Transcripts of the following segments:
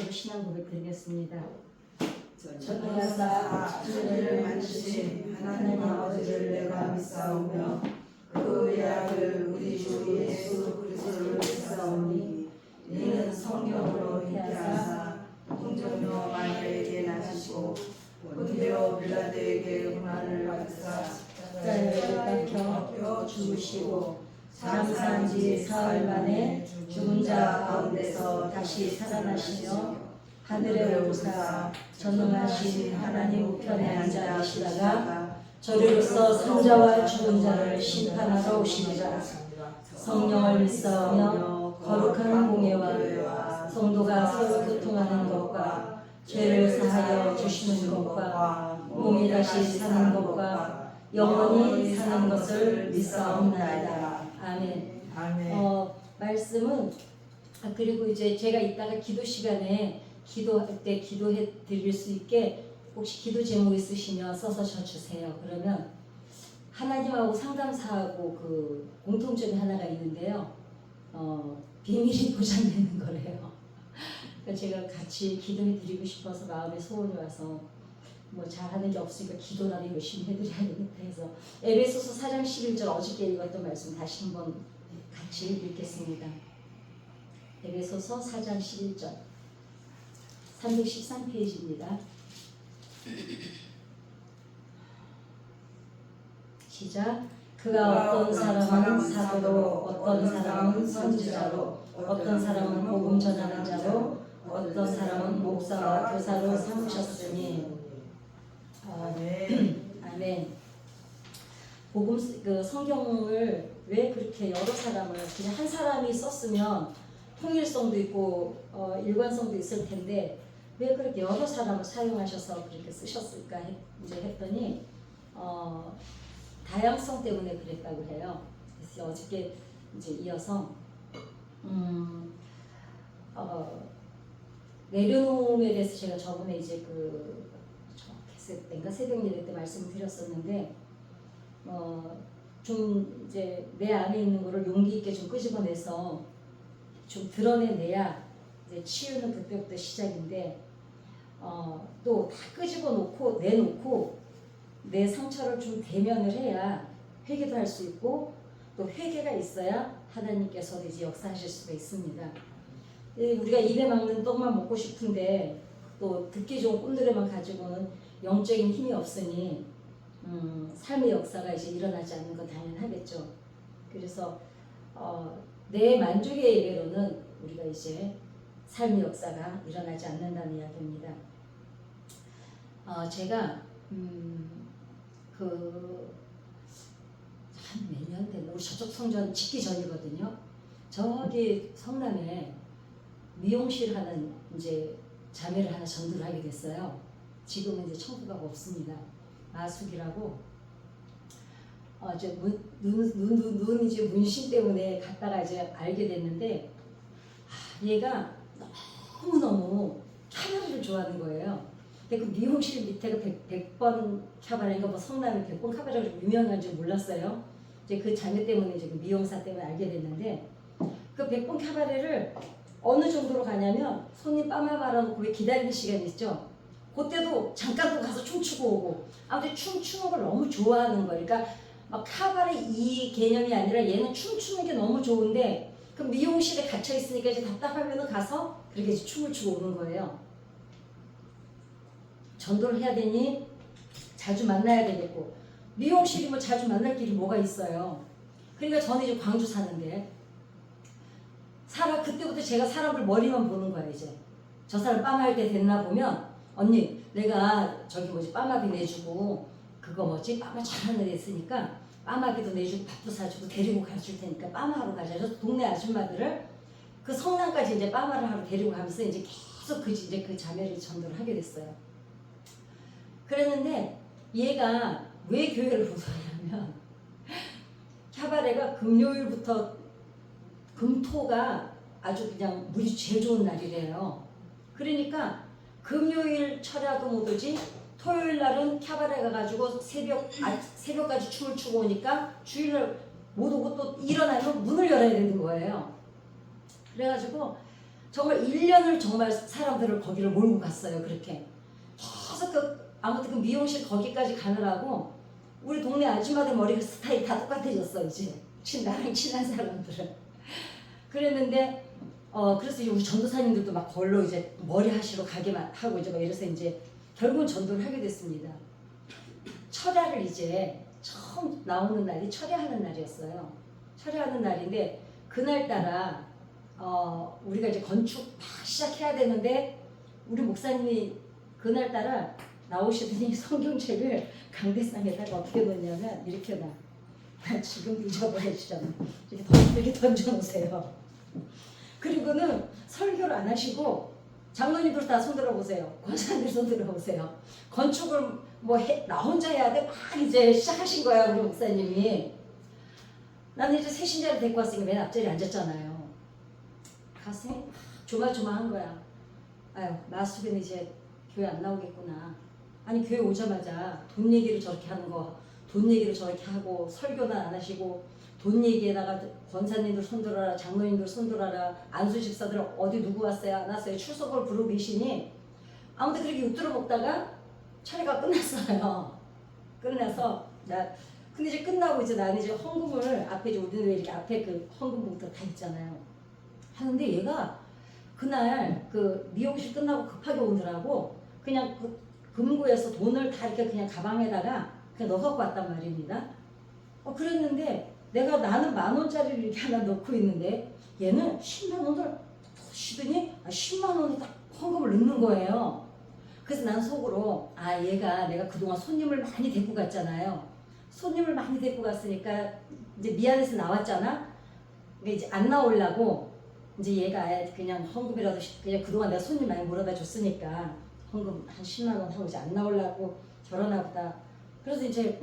기도로 신앙 고백 드리겠습니다. 전능하사 천지를 만드신 하나님 아버지를 내가 믿사오며 그 외아들 우리 주 예수 그리스도를 믿사오니 이는 성령으로 잉태하사 동정녀 마리아에게 나시고 본디오 빌라도에게 고난을 받으사 십자가에 박혀 죽으시고 장사한 지 사흘 만에 죽은 자 가운데서 다시 살아나시며 하늘에 오르사 전능하신 하나님 우편에 앉아 계시다가 저리로서 산자와 죽은 자를 심판하러 오시리라. 성령을 믿사오며 거룩한 공예와 성도가 서로 교통하는 것과 죄를 사하여 주시는 것과 몸이 다시 사는 것과 영원히 사는 것을 믿사옵나이다. 아멘. 아멘. 말씀은 그리고 이제 제가 이따가 기도 시간에 기도할 때 기도해 드릴 수 있게 혹시 기도 제목 있으시면 써서 주세요. 그러면 하나님하고 상담사하고 그 공통점이 하나가 있는데요. 비밀이 보장되는 거래요. 그러니까 제가 같이 기도해 드리고 싶어서 마음에 소원이 와서 뭐 잘하는 게 없으니까 기도라도 열심히 해드려야 되겠다 해서 에베소서 4장 11절 어저께 읽었던 말씀 다시 한번 같이 읽겠습니다. 에베소서 4장 11절 313페이지입니다. 시작. 그가 어떤 사람은 사도로, 어떤 사람은 선지자로, 어떤 사람은 복음 전하는 자로, 어떤 사람은 목사와 교사로 삼으셨으니. 아멘. 복음 그 성경을 왜 그렇게 여러 사람을 그냥 한 사람이 썼으면 통일성도 있고 일관성도 있을 텐데 왜 그렇게 여러 사람을 사용하셔서 그렇게 쓰셨을까 이제 했더니 다양성 때문에 그랬다고 해요. 그래서 어저께 이제 이어서 내려놓음에 대해서 제가 저번에 이제 그 때인가 새벽 예배 때 말씀을 드렸었는데 좀 이제 내 안에 있는 거를 용기 있게 좀 끄집어내서 좀 드러내내야 이제 치유는 그때부터 시작인데 또 다 끄집어 놓고 내놓고 내 상처를 좀 대면을 해야 회개도 할 수 있고 또 회개가 있어야 하나님께서 이제 역사하실 수가 있습니다. 우리가 입에 막는 떡만 먹고 싶은데 또 듣기 좋은 꾼들에만 가지고는 영적인 힘이 없으니 삶의 역사가 이제 일어나지 않는 건 당연하겠죠. 그래서 내 만족의 예배로는 우리가 이제 삶의 역사가 일어나지 않는다는 이야기입니다. 제가 한 몇 년 됐나 우리 저쪽 성전 짓기 전이거든요. 저기 성남에 미용실 하는 이제 자매를 하나 전도를 하게 됐어요. 지금은 이제 청구가 없습니다. 마숙이라고 이제 눈 이제 문신 때문에 갔다가 이제 알게 됐는데 얘가 너무 카바레를 좋아하는 거예요. 근데 그 미용실 밑에가 100번 카바레인가 뭐 성남에 100번 카바레가 유명한 줄 몰랐어요. 이제 그 자매 때문에 이제 그 미용사 때문에 알게 됐는데 그 100번 카바레를 어느 정도로 가냐면 손님 빠마 말아놓고 왜 기다리는 시간 있죠? 그때도 잠깐 또 가서 춤추고 오고 아무튼 춤추는 걸 너무 좋아하는 거예요. 그러니까 막 카바레 이 개념이 아니라 얘는 춤추는 게 너무 좋은데 그 미용실에 갇혀 있으니까 이제 답답하면 가서 그렇게 이제 춤을 추고 오는 거예요. 전도를 해야 되니 자주 만나야 되겠고 미용실이 뭐 자주 만날 길이 뭐가 있어요. 그러니까 저는 이제 광주 사는데 그때부터 제가 사람을 머리만 보는 거야. 이제 저 사람 빠마할 때 됐나 보면 언니 내가 저기 빠마비 내주고 그거 빠마 잘하는 애 있으니까 빠마비도 내주고 밥도 사주고 데리고 가줄 테니까 빠마하러 가자. 그래서 동네 아줌마들을 그 성남까지 이제 빠마를 하러 데리고 가면서 이제 계속 그 자매를 전도를 하게 됐어요. 그랬는데 얘가 왜 교회를 보더냐면 캬바레가 금요일부터 금토가 아주 그냥 물이 제일 좋은 날이래요. 그러니까 금요일 철야도 못 오지 토요일 날은 캬바레 가가지고 새벽까지 춤을 추고 오니까 주일날 못 오고 또 일어나면 문을 열어야 되는 거예요. 그래가지고 정말 1년을 정말 사람들을 거기를 몰고 갔어요. 그렇게 계속 아무튼 그 미용실 거기까지 가느라고 우리 동네 아줌마들 머리 스타일이 다 똑같아졌어. 이제 나랑 친한 사람들은. 그랬는데 그래서 이제 우리 전도사님들도 막 걸로 이제 머리 하시러 가게만 하고 이제 막 이래서 이제 결국은 전도를 하게 됐습니다. 철야를 이제 처음 나오는 날이 철야하는 날이었어요. 철야하는 날인데 그날따라 우리가 이제 건축 막 시작해야 되는데 우리 목사님이 그날따라 나오시더니 성경책을 강대상에다가 어떻게 놓냐면 이렇게 놔. 지금 잊어버리시잖아. 이렇게 던져놓으세요. 그리고는 설교를 안 하시고 장로님들 다 손들어 보세요. 권사님들 손들어 보세요. 건축을 나 혼자 해야 돼? 막 이제 시작하신 거야 우리 목사님이. 나는 이제 새신자를 데리고 왔으니까 맨 앞자리에 앉았잖아요. 가슴이 조마조마한 거야. 아유 마수빈 이제 교회 안 나오겠구나. 아니 교회 오자마자 돈 얘기를 저렇게 하는 거, 돈 얘기를 저렇게 하고 설교는 안 하시고 돈 얘기에다가 권사님들 손들어라, 장로님들 손들어라, 안수 집사들 어디 누구 왔어요 안 왔어요 출석을 부르고 계시니 아무튼 그렇게 웃들어 먹다가 차례가 끝났어요. 끝나서 근데 이제 끝나고 이제 나는 이제 헌금을 앞에 이제 우리는 왜 이렇게 앞에 그 헌금 봉투가 다 있잖아요. 하는데 얘가 그날 그 미용실 끝나고 급하게 오느라고 그냥 그 금고에서 돈을 다 이렇게 그냥 가방에다가 그냥 넣어 갖고 왔단 말입니다. 그랬는데 나는 10,000원짜리를 이렇게 하나 넣고 있는데 얘는 10만 원을 시더니 10만 원을 딱 헌금을 넣는 거예요. 그래서 난 속으로 얘가 내가 그동안 손님을 많이 데리고 갔잖아요. 손님을 많이 데리고 갔으니까 이제 미안해서 나왔잖아. 그러니까 이제 안 나오려고 이제 얘가 그냥 헌금이라도 그냥 그동안 내가 손님 많이 몰아다 줬으니까 헌금 한 10만 원 하고 이제 안 나오려고 저러나 보다. 그래서 이제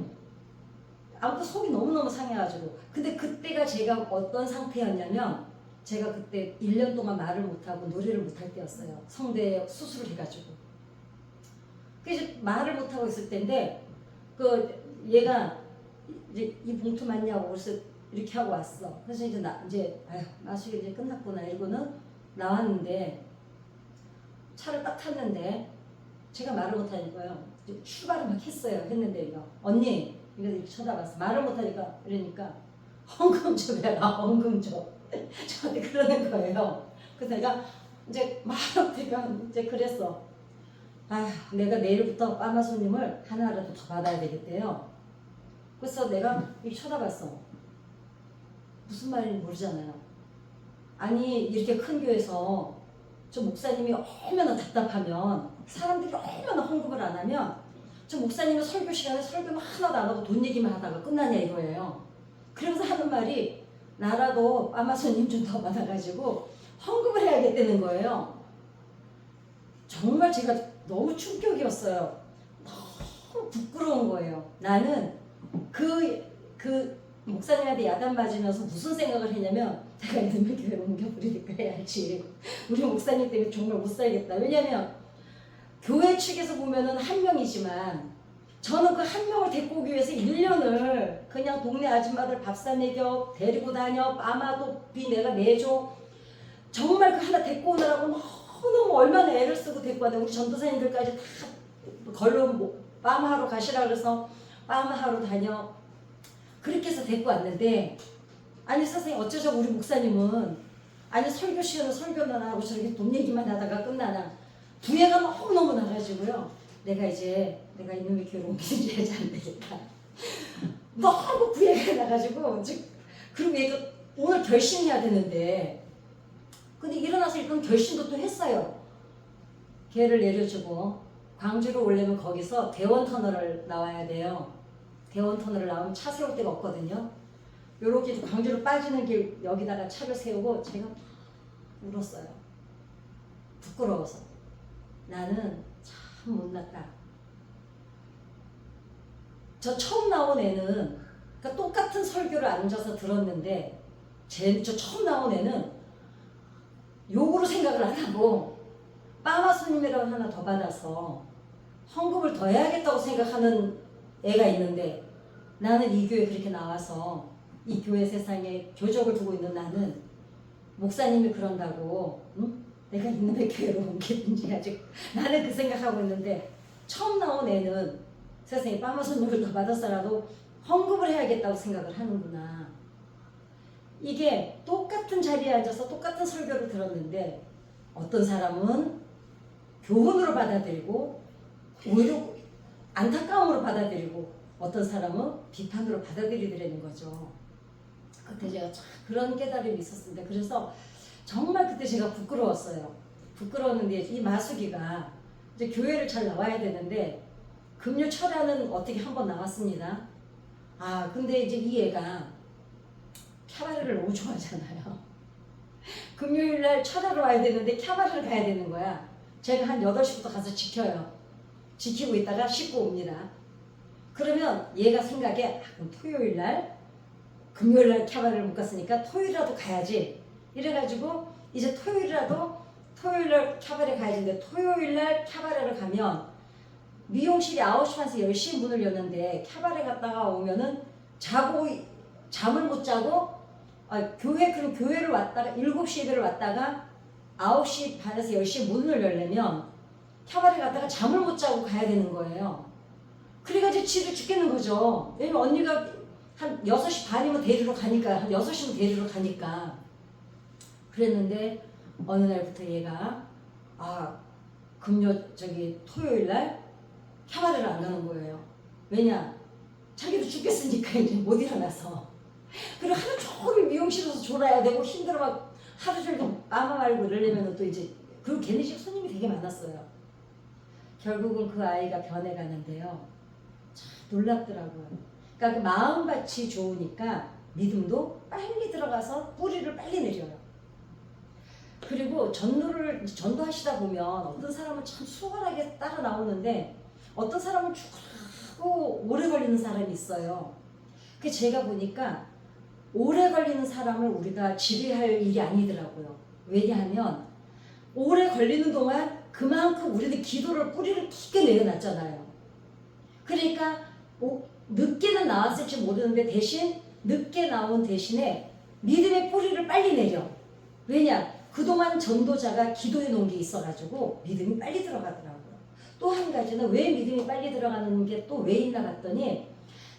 아무튼 속이 너무너무 상해가지고 근데 그때가 제가 어떤 상태였냐면 제가 그때 1년 동안 말을 못하고 노래를 못할 때였어요. 성대 수술을 해가지고. 그래서 말을 못하고 있을 때인데 얘가 이제 이 봉투 맞냐고 그래서 이렇게 하고 왔어. 그래서 이제 마술이 이제 끝났구나 이러고는 나왔는데 차를 딱 탔는데 제가 말을 못하니까요. 출발을 막 했어요. 했는데 이거 언니 이렇게 쳐다봤어. 말을 못하니까 이러니까 헌금 좀 해라 헌금 좀 저한테 그러는 거예요. 그래서 내가 이제 말없다가 이제 그랬어. 내가 내일부터 빠마 손님을 하나라도 더 받아야 되겠대요. 그래서 내가 이렇게 쳐다봤어. 무슨 말인지 모르잖아요. 아니 이렇게 큰 교회에서 저 목사님이 얼마나 답답하면 사람들이 얼마나 헌금을 안 하면 저 목사님은 설교 시간에 설교만 하나도 안 하고 돈 얘기만 하다가 끝나냐 이거예요. 그러면서 하는 말이 나라도 빠마 손님 좀 더 받아가지고 헌금을 해야겠다는 거예요. 정말 제가 너무 충격이었어요. 너무 부끄러운 거예요. 나는 그 목사님한테 야단 맞으면서 무슨 생각을 했냐면 내가 이놈의 교회 옮겨버리니까 해야지. 우리 목사님 때문에 정말 못 살겠다. 왜냐면 교회 측에서 보면은 한 명이지만 저는 그 한 명을 데리고 오기 위해서 1년을 그냥 동네 아줌마들 밥 사 먹여 데리고 다녀 빠마도비 내가 내줘 정말 그 하나 데리고 오느라고 너무 얼마나 애를 쓰고 데리고 와야 우리 전도사님들까지 다 걸로 빠마하러 가시라 그래서 빠마하러 다녀 그렇게 해서 데리고 왔는데 아니 선생님 어쩌자고 우리 목사님은 아니 설교 시간은 설교만 하고 저렇게 돈 얘기만 하다가 끝나나 부해가 너무너무 나가지고요. 내가 이놈의 교회를 옮기지 안 되겠다. 너무 부해가 나가지고 그리고 얘가 오늘 결심해야 되는데 근데 일어나서 일단 결심도 또 했어요. 걔를 내려주고 광주로 오려면 거기서 대원터널을 나와야 돼요. 대원터널을 나오면 차 세울 데가 없거든요. 요렇게 광주로 빠지는 길 여기다가 차를 세우고 제가 울었어요. 부끄러워서. 나는 참 못났다. 저 처음 나온 애는 그러니까 똑같은 설교를 앉아서 들었는데 저 처음 나온 애는 욕으로 생각을 안 하고 빠마 스님이라고 하나 더 받아서 헌금을 더 해야겠다고 생각하는 애가 있는데 나는 이 교회 그렇게 나와서 이 교회 세상에 교적을 두고 있는 나는 목사님이 그런다고 응? 내가 이놈의 교회로 옮기든지 아직 나는 그 생각하고 있는데 처음 나온 애는 세상에 빠마손님을 더 받았어라도 헌금을 해야겠다고 생각을 하는구나. 이게 똑같은 자리에 앉아서 똑같은 설교를 들었는데 어떤 사람은 교훈으로 받아들이고 오히려 안타까움으로 받아들이고 어떤 사람은 비판으로 받아들이더라는 거죠. 그때 제가 참 그런 깨달음이 있었습니다. 그래서 정말 그때 제가 부끄러웠어요. 부끄러웠는데 이 마수기가 이제 교회를 잘 나와야 되는데 금요 철야는 어떻게 한번 나왔습니다. 아 근데 이제 이 애가 캬바레를 너무 좋아하잖아요. 금요일날 철야로 와야 되는데 캬바레를 가야 되는 거야. 제가 한 8시부터 가서 지켜요. 지키고 있다가 씻고 옵니다. 그러면 얘가 생각에 그럼 토요일날 금요일날 캬바레를 못 갔으니까 토요일이라도 가야지. 이래가지고 이제 토요일날 캬바레 가야지. 근데 토요일날 캬바레를 가면 미용실이 9시 반에서 10시에 문을 여는데 캬바레 갔다가 오면은 잠을 못 자고 그럼 교회를 왔다가 7시 예배를 왔다가 9시 반에서 10시에 문을 열려면 캬바레 갔다가 잠을 못 자고 가야 되는 거예요. 그래가지고 지를 죽겠는 거죠. 왜냐면 언니가 한 6시 반이면 데리러 가니까 한 6시면 데리러 가니까 그랬는데 어느 날부터 얘가 토요일날 캬바레를 안 가는 거예요. 왜냐? 자기도 죽겠으니까 이제 못 일어나서. 그리고 하루 종일 미용실에서 졸아야 되고 힘들어 막 하루 종일 마마 말고 이러려면 또 이제 그리고 걔네 집 손님이 되게 많았어요. 결국은 그 아이가 변해가는데요. 참 놀랍더라고요. 그러니까 그 마음밭이 좋으니까 믿음도 빨리 들어가서 뿌리를 빨리 내려요. 그리고 전도하시다 보면 어떤 사람은 참 수월하게 따라 나오는데 어떤 사람은 죽고 오래 걸리는 사람이 있어요. 그 제가 보니까 오래 걸리는 사람을 우리가 지배할 일이 아니더라고요. 왜냐하면 오래 걸리는 동안 그만큼 우리는 기도를 뿌리를 깊게 내려놨잖아요. 그러니까 늦게는 나왔을지 모르는데 대신 늦게 나온 대신에 믿음의 뿌리를 빨리 내려. 왜냐? 그동안 전도자가 기도해 놓은 게 있어가지고 믿음이 빨리 들어가더라고요. 또 한 가지는 왜 믿음이 빨리 들어가는 게 또 왜 있나 봤더니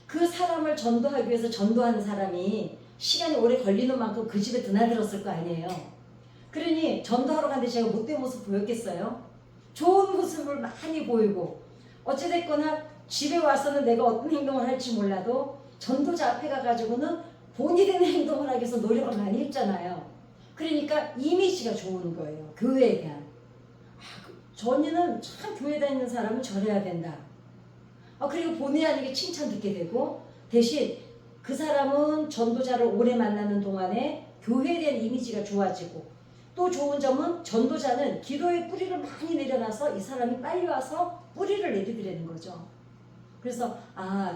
그 사람을 전도하기 위해서 전도하는 사람이 시간이 오래 걸리는 만큼 그 집에 드나들었을 거 아니에요. 그러니 전도하러 갔는데 제가 못된 모습 보였겠어요? 좋은 모습을 많이 보이고 어찌됐거나 집에 와서는 내가 어떤 행동을 할지 몰라도 전도자 앞에 가가지고는 본이 되는 행동을 하기 위해서 노력을 많이 했잖아요. 그러니까 이미지가 좋은 거예요. 교회에 대한. 전이는 참 교회 다니는 사람은 저래야 된다. 그리고 본의 아니게 칭찬 듣게 되고 대신 그 사람은 전도자를 오래 만나는 동안에 교회에 대한 이미지가 좋아지고 또 좋은 점은 전도자는 기도의 뿌리를 많이 내려놔서 이 사람이 빨리 와서 뿌리를 내리더라는 거죠. 그래서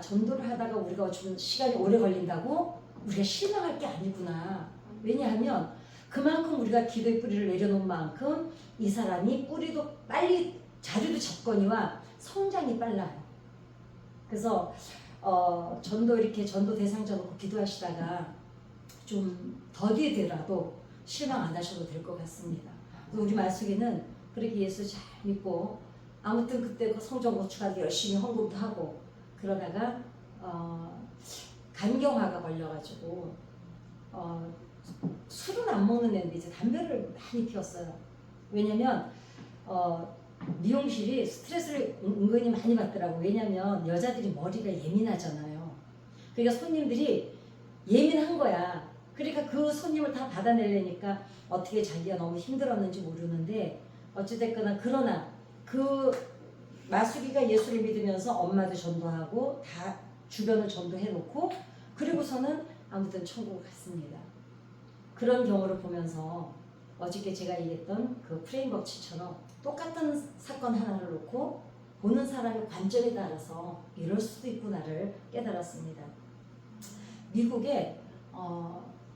전도를 하다가 우리가 어쩌면 시간이 오래 걸린다고 우리가 실망할 게 아니구나. 왜냐하면 그만큼 우리가 기도의 뿌리를 내려놓은 만큼 이 사람이 뿌리도 빨리 자리도 잡거니와 성장이 빨라요. 그래서 전도 이렇게 전도 대상자 놓고 기도하시다가 좀 더디더라도 실망 안 하셔도 될 것 같습니다. 우리 말숙이는 그렇게 예수 잘 믿고 아무튼 그때 그 성전 건축하기 열심히 헌금도 하고 그러다가 간경화가 걸려가지고 술은 안 먹는 애인데 이제 담배를 많이 피웠어요. 왜냐면 미용실이 스트레스를 은근히 많이 받더라고. 왜냐면 여자들이 머리가 예민하잖아요. 그러니까 손님들이 예민한 거야. 그러니까 그 손님을 다 받아내려니까 어떻게 자기가 너무 힘들었는지 모르는데 어찌됐거나 그러나 그 마수기가 예수를 믿으면서 엄마도 전도하고 다 주변을 전도해놓고 그리고서는 아무튼 천국을 갔습니다. 그런 경우를 보면서 어저께 제가 얘기했던 그 프레임버치처럼 똑같은 사건 하나를 놓고 보는 사람의 관점에 따라서 이럴 수도 있구나를 깨달았습니다. 미국에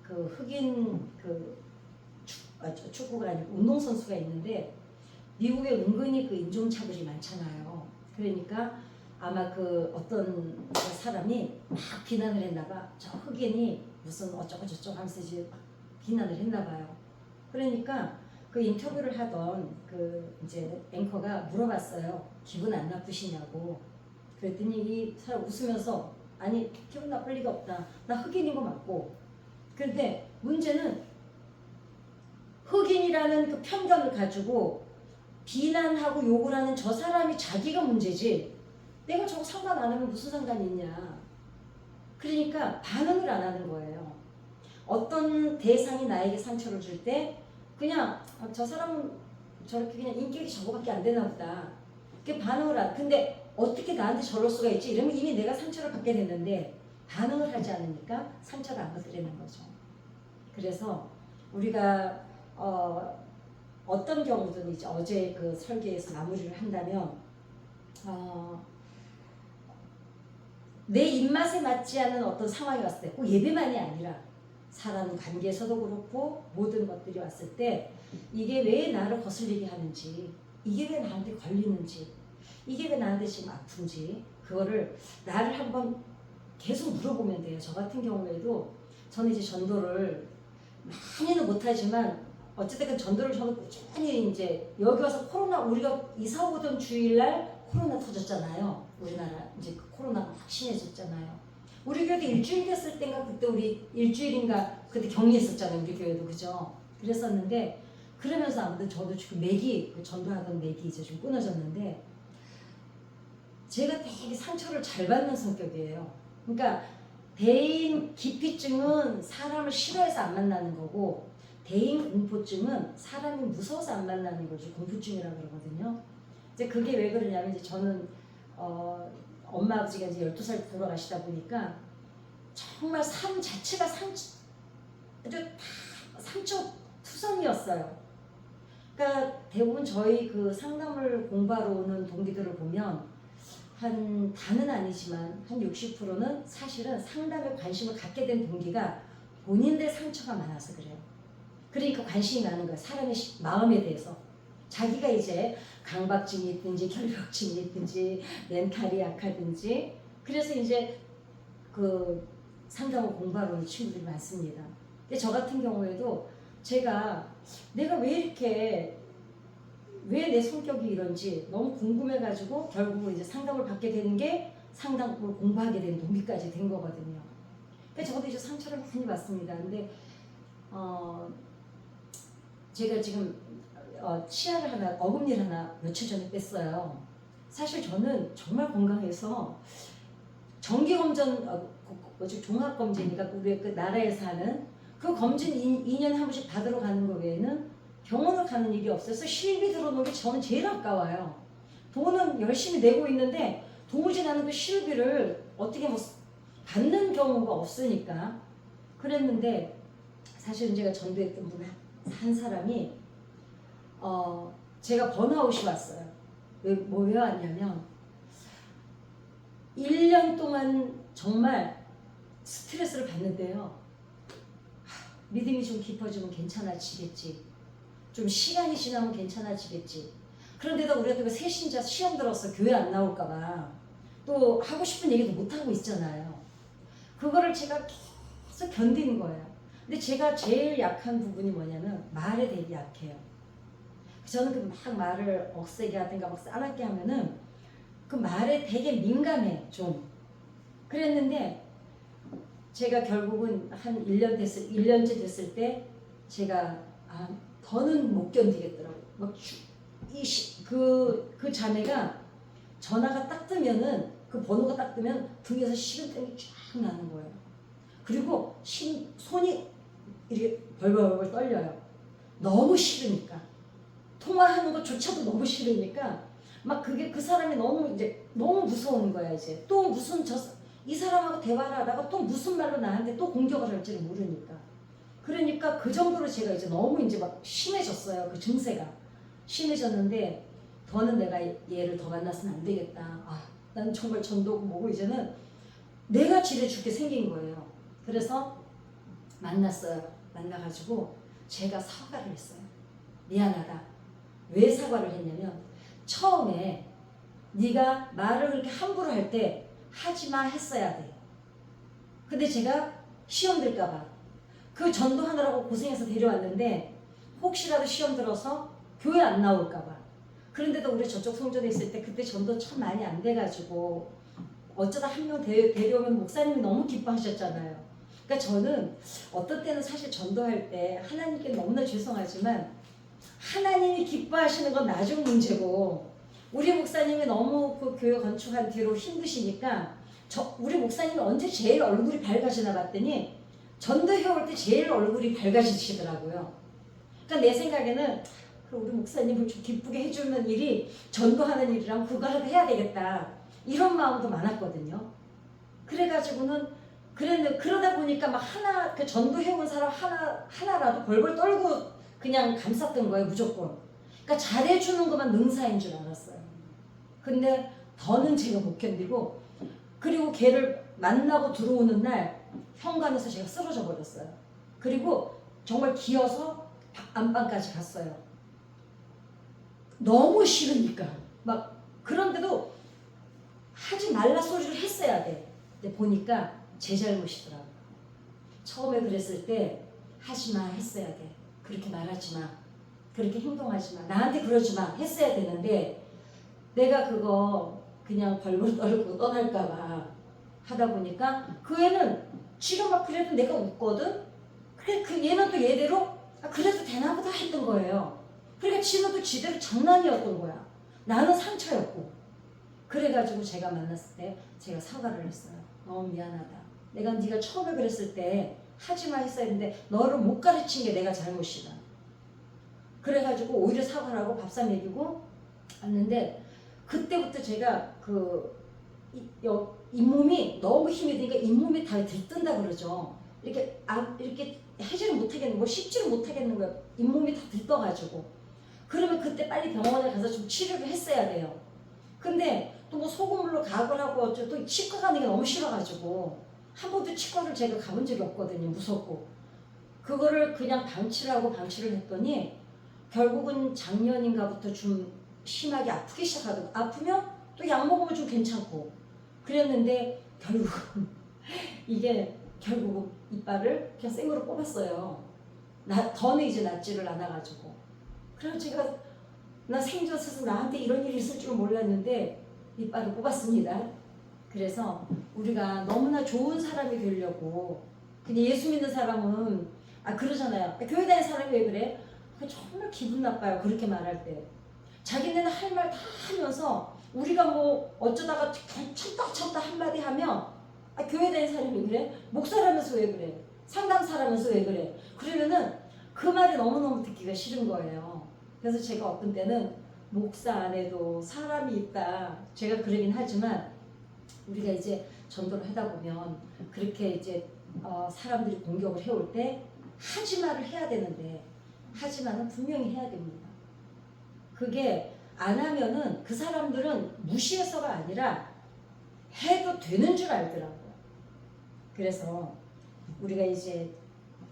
그 흑인 축구가 아니고 운동선수가 있는데 미국에 은근히 그 인종차별이 많잖아요. 그러니까 아마 그 어떤 사람이 막 비난을 했나봐. 저 흑인이 무슨 어쩌고 저쩌고 하면서 이제 막 비난을 했나봐요. 그러니까 그 인터뷰를 하던 그 이제 앵커가 물어봤어요. 기분 안 나쁘시냐고. 그랬더니 이 사람 웃으면서 아니 기분 나쁠 리가 없다. 나 흑인인 거 맞고. 그런데 문제는 흑인이라는 그 편견을 가지고 비난하고 욕을 하는 저 사람이 자기가 문제지. 내가 저거 상관 안 하면 무슨 상관이 있냐. 그러니까 반응을 안 하는 거예요. 어떤 대상이 나에게 상처를 줄 때 그냥 저 사람은 저렇게 그냥 인격이 저거밖에 안 되나 보다. 그게 반응을 안. 근데 어떻게 나한테 저럴 수가 있지? 이러면 이미 내가 상처를 받게 됐는데 반응을 하지 않으니까 상처를 안 받으려는 거죠. 그래서 우리가 어떤 경우든 이제 어제 그 설계에서 마무리를 한다면 내 입맛에 맞지 않는 어떤 상황이 왔을 때 꼭 예배만이 아니라 사람 관계에서도 그렇고 모든 것들이 왔을 때 이게 왜 나를 거슬리게 하는지, 이게 왜 나한테 걸리는지, 이게 왜 나한테 지금 아픈지 그거를 나를 한번 계속 물어보면 돼요. 저 같은 경우에도 저는 이제 전도를 많이는 못하지만 어쨌든 그 전도를 저는 꾸준히 이제 여기 와서 코로나 우리가 이사 오던 주일날 코로나 터졌잖아요. 우리나라 이제 그 코로나가 확 심해졌잖아요. 우리 교회도 일주일 됐을 때인가 그때 우리 일주일인가 그때 격리했었잖아요. 우리 교회도 그죠? 그랬었는데 그러면서 아무튼 저도 지금 맥이 전도하던 맥이 이제 좀 끊어졌는데 제가 되게 상처를 잘 받는 성격이에요. 그러니까 대인 기피증은 사람을 싫어해서 안 만나는 거고 대인 공포증은 사람이 무서워서 안 만나는 거죠. 공포증이라고 그러거든요. 이제 그게 왜 그러냐면 이제 저는 엄마 아버지가 이제 12살 돌아가시다 보니까 정말 삶 자체가 상처 투성이었어요. 그러니까 대부분 저희 그 상담을 공부하러 오는 동기들을 보면 다는 아니지만 한 60%는 사실은 상담에 관심을 갖게 된 동기가 본인들 상처가 많아서 그래요. 그러니까 관심이 많은 거예요. 사람의 마음에 대해서. 자기가 이제 강박증이 있든지 결벽증이 있든지 멘탈이 약하든지 그래서 이제 그 상담을 공부하러 오는 친구들이 많습니다. 근데 저 같은 경우에도 내가 왜 내 성격이 이런지 너무 궁금해가지고 결국은 이제 상담을 받게 되는 게 상담을 공부하게 된 동기까지 된 거거든요. 근데 저도 이제 상처를 많이 받습니다. 근데 제가 지금 치아를 어금니를 하나 며칠 전에 뺐어요. 사실 저는 정말 건강해서 정기검진, 종합검진이니까 우리 그 나라에서 하는 그 검진 2년에 한 번씩 받으러 가는 거 외에는 병원을 가는 일이 없어서 실비 들어오는 게 저는 제일 아까워요. 돈은 열심히 내고 있는데 도무지 나는 그 실비를 어떻게 뭐 받는 경우가 없으니까 그랬는데 사실은 제가 전도했던 분 한 사람이 제가 번아웃이 왔어요. 왜 왔냐면 1년 동안 정말 스트레스를 받는데요. 믿음이 좀 깊어지면 괜찮아지겠지. 좀 시간이 지나면 괜찮아지겠지. 그런데도 우리가 또 새신자 시험 들어서 교회 안 나올까봐 또 하고 싶은 얘기도 못하고 있잖아요. 그거를 제가 계속 견디는 거예요. 근데 제가 제일 약한 부분이 뭐냐면 말에 되게 약해요. 저는 막 말을 억세게 하든가 막 싸납게 하면은 그 말에 되게 민감해 좀. 그랬는데 제가 결국은 한 1년째 됐을 때 제가 더는 못 견디겠더라고요. 막 그 자매가 전화가 딱 뜨면은 그 번호가 딱 뜨면 등에서 식은땀이 쫙 나는 거예요. 그리고 손이 이렇게 벌벌벌 떨려요. 너무 싫으니까. 통화하는 것조차도 너무 싫으니까 막 그게 그 사람이 너무 무서운 거야. 이제 또 무슨 이 사람하고 대화를 하다가 또 무슨 말로 나한테 또 공격을 할지를 모르니까. 그러니까 그 정도로 제가 이제 너무 이제 막 심해졌어요. 그 증세가 심해졌는데 더는 내가 얘를 더 만나서는 안 되겠다. 난 정말 전도고 뭐고 이제는 내가 지레 죽게 생긴 거예요. 그래서 만났어요. 만나가지고 제가 사과를 했어요. 미안하다. 왜 사과를 했냐면 처음에 네가 말을 그렇게 함부로 할 때 하지마 했어야 돼. 근데 제가 시험 들까봐 그 전도하느라고 고생해서 데려왔는데 혹시라도 시험 들어서 교회 안 나올까봐. 그런데도 우리 저쪽 성전에 있을 때 그때 전도 참 많이 안 돼가지고 어쩌다 한 명 데려오면 목사님이 너무 기뻐하셨잖아요. 그러니까 저는 어떤 때는 사실 전도할 때 하나님께 너무나 죄송하지만 하나님이 기뻐하시는 건 나중 문제고 우리 목사님이 너무 그 교회 건축한 뒤로 힘드시니까 우리 목사님이 언제 제일 얼굴이 밝아지나 봤더니 전도해올 때 제일 얼굴이 밝아지시더라고요. 그러니까 내 생각에는 우리 목사님을 좀 기쁘게 해주는 일이 전도하는 일이랑 그거라도 해야 되겠다 이런 마음도 많았거든요. 그래가지고는 그러다 보니까 막 그 전도해온 사람 하나라도 벌벌 떨고 그냥 감쌌던 거예요, 무조건. 그러니까 잘해주는 것만 능사인 줄 알았어요. 근데 더는 제가 못 견디고 그리고 걔를 만나고 들어오는 날 현관에서 제가 쓰러져 버렸어요. 그리고 정말 기어서 안방까지 갔어요. 너무 싫으니까 막. 그런데도 하지 말라 소리를 했어야 돼. 근데 보니까 제 잘못이더라고요. 처음에 그랬을 때 하지마 했어야 돼. 그렇게 말하지 마. 그렇게 행동하지 마. 나한테 그러지 마. 했어야 되는데 내가 그거 그냥 벌벌 떨고 떠날까 봐 하다 보니까 그 애는 지금 막 그래도 내가 웃거든? 그래 그 얘는 또 얘대로 그래도 되나 보다 했던 거예요. 그러니까 지는 또 지대로 장난이었던 거야. 나는 상처였고. 그래가지고 제가 만났을 때 제가 사과를 했어요. 너무 미안하다. 내가 네가 처음에 그랬을 때 하지마 했어야 했는데 너를 못 가르친 게 내가 잘못이다. 그래가지고 오히려 사과를 하고 밥상 먹이고 왔는데 그때부터 제가 잇몸이 너무 힘이 드니까 잇몸이 다 들뜬다 그러죠. 이렇게 하지를 못하겠는 거, 씹지를 못하겠는 거예요. 잇몸이 다 들떠가지고. 그러면 그때 빨리 병원에 가서 좀 치료를 했어야 돼요. 근데 또 뭐 소금물로 각을 하고 또 치과 가는 게 너무 싫어가지고 한 번도 치과를 제가 가본 적이 없거든요. 무섭고. 그거를 그냥 방치를 했더니 결국은 작년인가부터 좀 심하게 아프기 시작하더라고요. 아프면 또 약 먹으면 좀 괜찮고 그랬는데 결국은 결국은 이빨을 그냥 생으로 뽑았어요. 더는 이제 낫지를 않아가지고. 그래서 제가 나 생전 스스로 나한테 이런 일이 있을 줄 몰랐는데 이빨을 뽑았습니다. 그래서 우리가 너무나 좋은 사람이 되려고 그냥 예수 믿는 사람은 그러잖아요. 교회 다니는 사람이 왜 그래? 정말 기분 나빠요. 그렇게 말할 때. 자기네는 할 말 다 하면서 우리가 뭐 어쩌다가 쳤다 한마디 하면 교회 다니는 사람이 왜 그래? 목사라면서 왜 그래? 상담사라면서 왜 그래? 그러면은 그 말이 너무너무 듣기가 싫은 거예요. 그래서 제가 어떤 때는 목사 안에도 사람이 있다. 제가 그러긴 하지만 우리가 이제 전도를 하다 보면 그렇게 이제 사람들이 공격을 해올 때 하지마를 해야 되는데 하지마는 분명히 해야 됩니다. 그게 안 하면은 그 사람들은 무시해서가 아니라 해도 되는 줄 알더라고요. 그래서 우리가 이제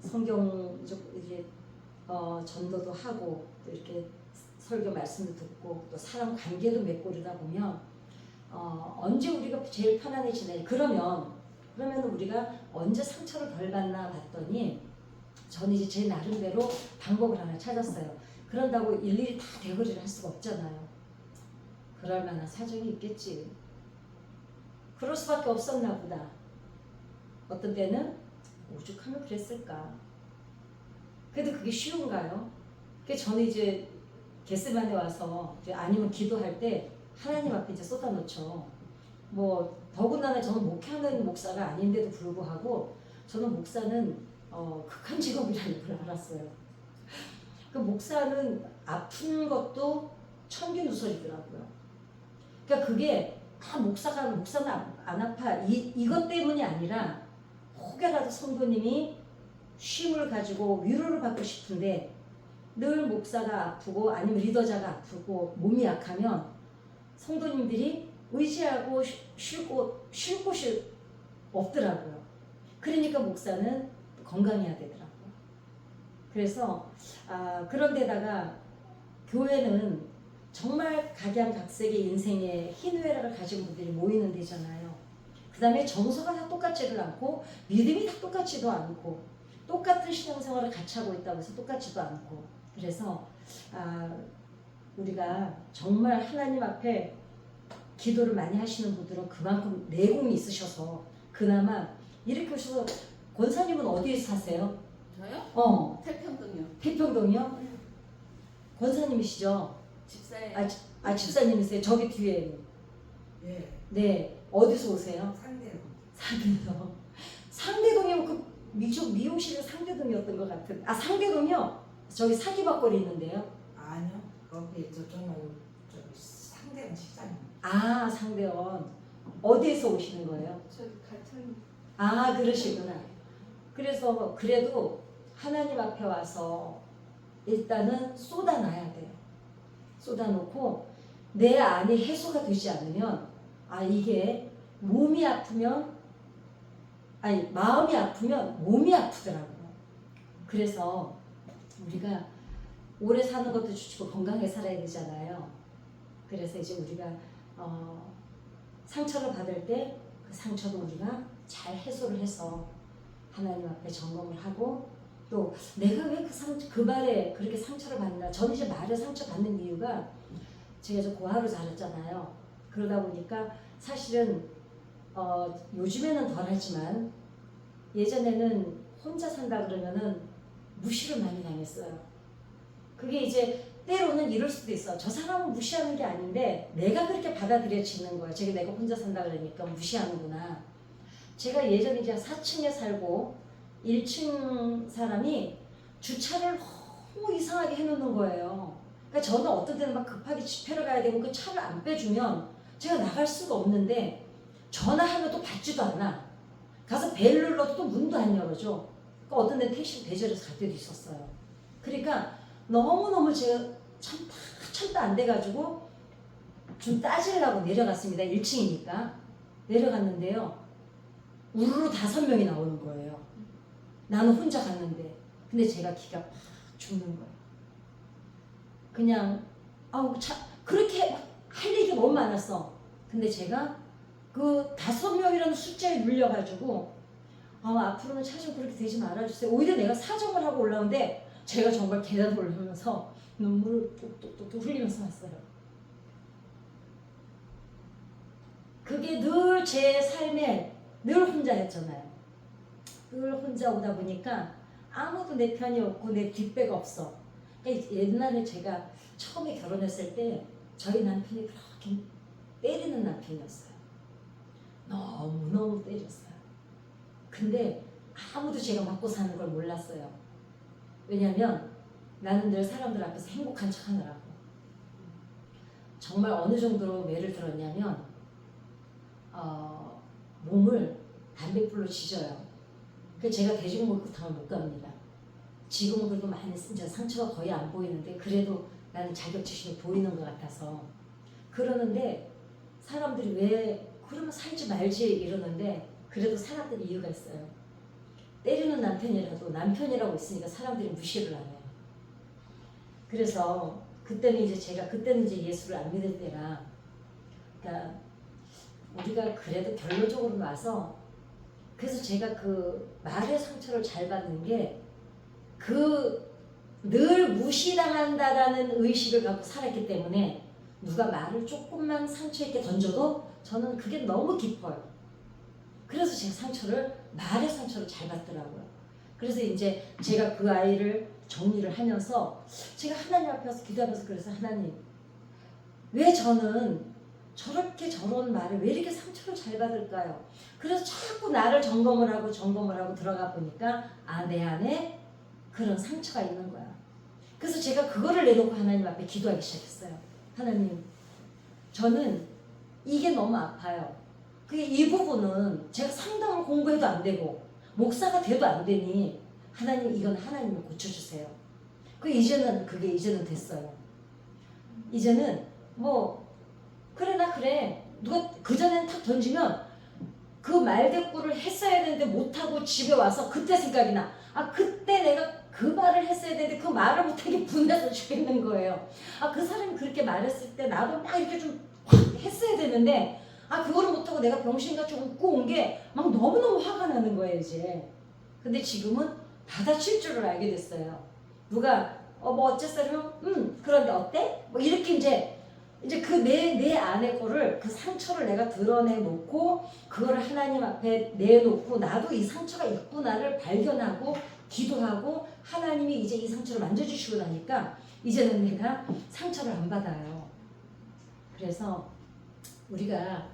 성경 이제 전도도 하고 또 이렇게 설교 말씀도 듣고 또 사람 관계도 맺고 그러다 보면 언제 우리가 제일 편안해지냐 그러면 우리가 언제 상처를 덜 받나 봤더니 저는 이제 제 나름대로 방법을 하나 찾았어요. 그런다고 일일이 다 대거리를 할 수가 없잖아요. 그럴 만한 사정이 있겠지. 그럴 수밖에 없었나 보다. 어떤 때는 오죽하면 그랬을까. 그래도 그게 쉬운가요? 저는 이제 겟세마네 와서 아니면 기도할 때 하나님 앞에 이제 쏟아놓죠. 뭐 더군다나 저는 목회하는 목사가 아닌데도 불구하고 저는 목사는 극한 직업이라는 걸 알았어요. 그 목사는 아픈 것도 천기누설이더라고요. 그러니까 그게 목사는 안 아파 이것 때문이 아니라 혹여라도 성도님이 쉼을 가지고 위로를 받고 싶은데 늘 목사가 아프고 아니면 리더자가 아프고 몸이 약하면 성도님들이 의지하고 쉴 곳이 없더라고요. 그러니까 목사는 건강해야 되더라고요. 그래서 그런데다가 교회는 정말 각양각색의 인생의 희노애락을 가진 분들이 모이는 데잖아요. 그 다음에 정서가 다 똑같지를 않고 믿음이 다 똑같지도 않고 똑같은 신앙생활을 같이 하고 있다고 해서 똑같지도 않고 그래서 우리가 정말 하나님 앞에 기도를 많이 하시는 분들은 그만큼 내공이 있으셔서 그나마 이렇게 오셔서 권사님은 어디에 사세요? 저요? 태평동이요. 태평동이요? 권사님이시죠? 집사예요. 집사님이세요? 저기 뒤에. 예. 네. 어디서 오세요? 상대로. 상대동. 상대동이면 그 미용실이 상대동이었던 것 같은. 상대동이요? 저기 사기박거리 있는데요. 아니요. 거기 저기 상대는 시장입니다. 상대원. 어디에서 오시는 거예요? 저기 갈등. 그러시구나. 그래서 그래도 하나님 앞에 와서 일단은 쏟아놔야 돼요. 쏟아놓고 내 안이 해소가 되지 않으면 이게 마음이 아프면 몸이 아프더라고요. 그래서 우리가 오래 사는 것도 좋고 건강하게 살아야 되잖아요. 그래서 이제 우리가 상처를 받을 때 그 상처도 우리가 잘 해소를 해서 하나님 앞에 점검을 하고 또 내가 왜 그 말에 그렇게 상처를 받나. 저는 이제 말에 상처 받는 이유가 제가 저 고아로 자랐잖아요. 그러다 보니까 사실은 요즘에는 덜하지만 예전에는 혼자 산다 그러면은 무시를 많이 당했어요. 그게 이제 때로는 이럴 수도 있어. 저 사람은 무시하는 게 아닌데 내가 그렇게 받아들여지는 거야. 내가 혼자 산다 그러니까 무시하는구나. 제가 예전에 이제 4층에 살고 1층 사람이 주차를 너무 이상하게 해놓는 거예요. 그러니까 저는 어떤 때는 막 급하게 집회를 가야 되고 그 차를 안 빼주면 제가 나갈 수가 없는데 전화하면 또 받지도 않아. 가서 벨 눌러도 또 문도 안 열어줘. 그러니까 어떤 데는 택시를 대절해서 갈 때도 있었어요. 그러니까 너무너무 제가 참다 안 돼가지고 좀 따지려고 내려갔습니다. 1층이니까. 내려갔는데요. 우르르 5명이 나오는 거예요. 나는 혼자 갔는데. 근데 제가 기가 팍 죽는 거예요. 그냥 그렇게 할 얘기가 너무 많았어. 근데 제가 그 5명이라는 숫자에 눌려가지고 앞으로는 차 좀 그렇게 되지 말아주세요. 오히려 내가 사정을 하고 올라오는데 제가 정말 계단 올라오면서 눈물을 뚝뚝뚝 흘리면서 왔어요. 그게 늘 제 삶에 늘 혼자였잖아요. 늘 혼자 오다 보니까 아무도 내 편이 없고 내 뒷배가 없어. 옛날에 제가 처음에 결혼했을 때 저희 남편이 그렇게 때리는 남편이었어요. 너무너무 때렸어요. 근데 아무도 제가 맞고 사는 걸 몰랐어요. 왜냐면 나는 늘 사람들 앞에서 행복한 척 하느라고. 정말 어느 정도로 매를 들었냐면 몸을 담뱃불로 지져요. 그래서 제가 대중목욕탕을 못 갑니다. 지금은 그래도 많이 이제 상처가 거의 안 보이는데 그래도 나는 자격지심이 보이는 것 같아서 그러는데 사람들이 왜 그러면 살지 말지 이러는데 그래도 살았던 이유가 있어요. 때리는 남편이라도 남편이라고 있으니까 사람들이 무시를 안 해요. 그래서 그때는 이제 예수를 안 믿을 때라 그러니까 우리가 그래도 결론적으로 와서 그래서 제가 그 말의 상처를 잘 받는 게 늘 무시당한다라는 의식을 갖고 살았기 때문에 누가 말을 조금만 상처 있게 던져도 저는 그게 너무 깊어요. 그래서 제가 말의 상처를 잘 받더라고요. 그래서 이제 제가 그 아이를 정리를 하면서 제가 하나님 앞에서 기도하면서 그래서 하나님 왜 저는 저런 말을 왜 이렇게 상처를 잘 받을까요? 그래서 자꾸 나를 점검을 하고 들어가 보니까 내 안에 그런 상처가 있는 거야. 그래서 제가 그거를 내놓고 하나님 앞에 기도하기 시작했어요. 하나님, 저는 이게 너무 아파요. 이 부분은 제가 상담을 공부해도 안 목사가 돼도 안 되니 하나님 이건 하나님이 고쳐주세요. 이제는 됐어요. 이제는 그래 누가 그전엔 탁 던지면 그 말대꾸를 했어야 되는데 못하고 집에 와서 그때 생각이 나. 그때 내가 그 말을 했어야 되는데 그 말을 못하게 분해서 죽겠는 거예요. 그 사람이 그렇게 말했을 때 나도 막 이렇게 좀 확 했어야 되는데 그거를 못하고 내가 병신같이 웃고 온 게 막 너무너무 화가 나는 거예요 이제. 근데 지금은 받아칠 줄을 알게 됐어요. 누가 뭐 어쨌어? 그러면 그런데 어때? 뭐 이렇게 이제 그 내 안의 거를 그 상처를 내가 드러내놓고 그거를 하나님 앞에 내놓고 나도 이 상처가 있구나를 발견하고 기도하고 하나님이 이제 이 상처를 만져주시고 나니까 이제는 내가 상처를 안 받아요. 그래서 우리가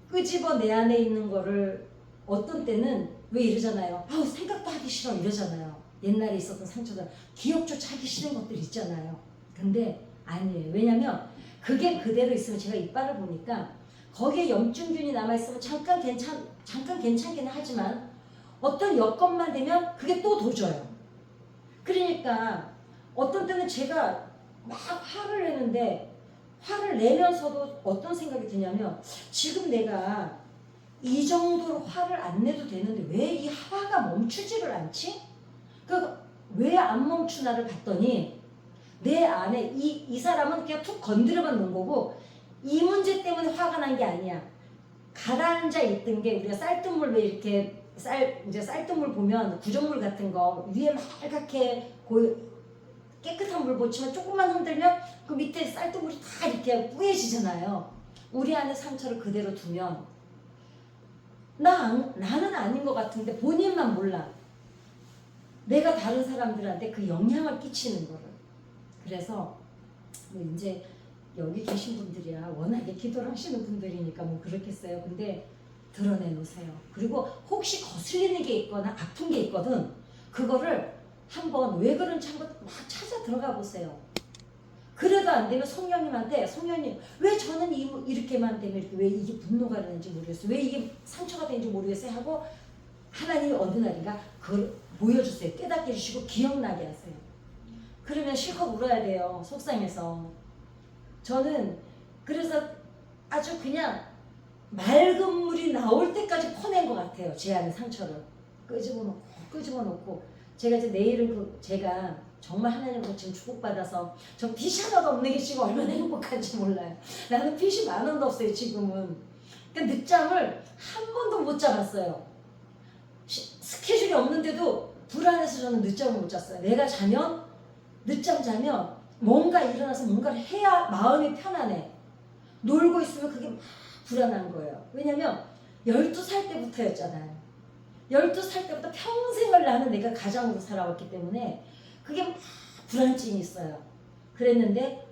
끄집어 내 안에 있는 거를 어떤 때는 왜 이러잖아요. 아우 생각도 하기 싫어 이러잖아요. 옛날에 있었던 상처들 기억조차 하기 싫은 것들 있잖아요. 근데 아니에요. 왜냐면 그게 그대로 있으면 제가 이빨을 보니까 거기에 염증균이 남아있으면 잠깐 괜찮기는 하지만 어떤 여건만 되면 그게 또 도져요. 그러니까 어떤 때는 제가 막 화를 내는데 화를 내면서도 어떤 생각이 드냐면 지금 내가 이 정도로 화를 안 내도 되는데 왜 이 화가 멈추지를 않지? 왜 안 멈추나를 봤더니 내 안에 이 사람은 그냥 툭 건드려만 놓은 거고 이 문제 때문에 화가 난 게 아니야. 가라앉아 있던 게 우리가 쌀뜨물 왜 이렇게 이제 쌀뜨물 보면 구정물 같은 거 위에 말갛게 깨끗한 물 보치면 조금만 흔들면 그 밑에 쌀뜨물이 다 이렇게 뿌얘지잖아요. 우리 안에 상처를 그대로 두면 나는 아닌 것 같은데 본인만 몰라. 내가 다른 사람들한테 그 영향을 끼치는 거를. 그래서 뭐 이제 여기 계신 분들이야 워낙에 기도를 하시는 분들이니까 뭐 그렇겠어요. 근데 드러내놓으세요. 그리고 혹시 거슬리는 게 있거나 아픈 게 있거든 그거를 한번 왜 그런지 한번 막 찾아 들어가 보세요. 그래도 안 되면 성령님한테 성령님 왜 저는 이렇게만 되면 이렇게 왜 이게 분노가 되는지 모르겠어요. 왜 이게 상처가 되는지 모르겠어요 하고 하나님이 어느 날인가 그걸 보여주세요. 깨닫게 해주시고 기억나게 하세요. 그러면 실컷 울어야 돼요. 속상해서. 저는 그래서 아주 그냥 맑은 물이 나올 때까지 퍼낸 것 같아요. 제 안에 상처를 끄집어 놓고 제가 이제 내일은 제가 정말 하나님으로 지금 축복받아서 저 빚이 하나도 없는 게 지금 얼마나 행복한지 몰라요. 나는 빚이 10,000원도 없어요 지금은. 그러니까 늦잠을 한 번도 못 잡았어요. 스케줄이 없는데도 불안해서 저는 늦잠을 못 잤어요. 내가 늦잠 자면 뭔가 일어나서 뭔가를 해야 마음이 편안해. 놀고 있으면 그게 막 불안한 거예요. 왜냐면 12살 때부터였잖아요. 12살 때부터 평생을 나는 내가 가장으로 살아왔기 때문에 그게 막 불안증이 있어요. 그랬는데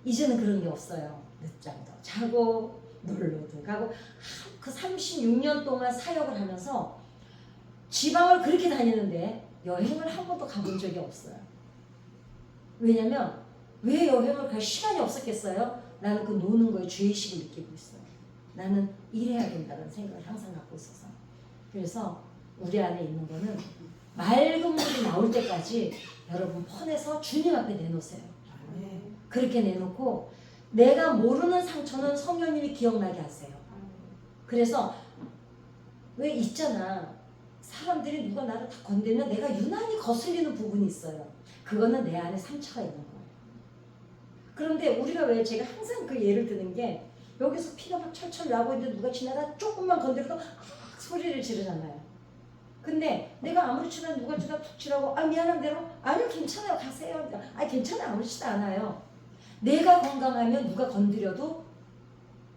이제는 그런 게 없어요. 늦잠도 자고 놀러도 가고 그 36년 동안 사역을 하면서 지방을 그렇게 다니는데 여행을 한 번도 가본 적이 없어요. 왜냐면 왜 여행을 갈 시간이 없었겠어요? 나는 그 노는 거에 죄의식을 느끼고 있어요. 나는 일해야 된다는 생각을 항상 갖고 있어서. 그래서 우리 안에 있는 거는 맑은 물이 나올 때까지 여러분 퍼내서 주님 앞에 내놓으세요. 그렇게 내놓고 내가 모르는 상처는 성령님이 기억나게 하세요. 그래서 왜 있잖아. 사람들이 누가 나를 다 건들면 내가 유난히 거슬리는 부분이 있어요. 그거는 내 안에 상처가 있는 거예요. 그런데 우리가 왜 제가 항상 그 예를 드는 게 여기서 피가 막 철철 나고 있는데 누가 지나다 조금만 건드려도 소리를 지르잖아요. 근데 내가 아무리 치면 누가 주다 툭 치라고 미안한 대로 아니요 괜찮아요 가세요. 괜찮아요 아무렇지도 않아요. 내가 건강하면 누가 건드려도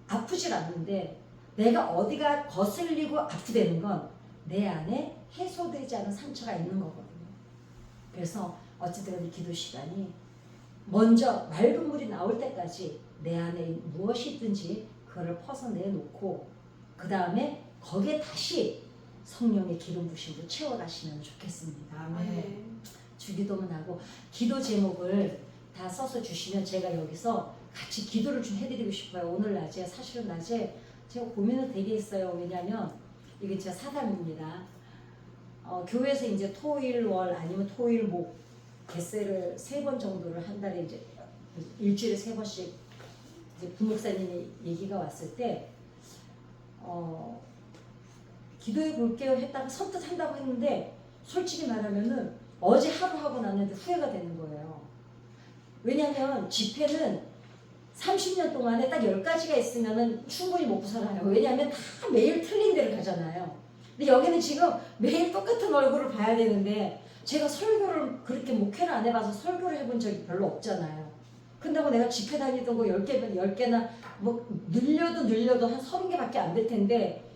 아프질 않는데 내가 어디가 거슬리고 아프다는 건 내 안에 해소되지 않은 상처가 있는 거거든요. 그래서 어쨌든 이 기도 시간이 먼저 맑은 물이 나올 때까지 내 안에 무엇이 있든지 그거를 퍼서내놓고 그 다음에 거기에 다시 성령의 기름 부심으로 채워가시면 좋겠습니다. 아멘. 주기도문 하고 기도 제목을 다 써서 주시면 제가 여기서 같이 기도를 좀 해드리고 싶어요. 오늘 낮에 사실은 낮에 제가 고민을 되게 했어요. 왜냐하면 이게 제 사담입니다. 교회에서 이제 토일 월 아니면 토일 목 개세를 3번 정도를 한 달에 이제 일주일에 3번씩 이제 부목사님이 얘기가 왔을 때 기도해 볼게요 했다가 선뜻 한다고 했는데 솔직히 말하면은 어제 하루 하고 났는데 후회가 되는 거예요. 왜냐면 집회는 30년 동안에 딱 10가지가 있으면은 충분히 먹고 살아요. 왜냐하면 다 매일 틀린 데를 가잖아요. 근데 여기는 지금 매일 똑같은 얼굴을 봐야 되는데 제가 설교를 그렇게 목회를 안 해봐서 설교를 해본 적이 별로 없잖아요. 근데고 내가 집회 다니던 거 10개나 뭐 늘려도 한 30개밖에 안 될 텐데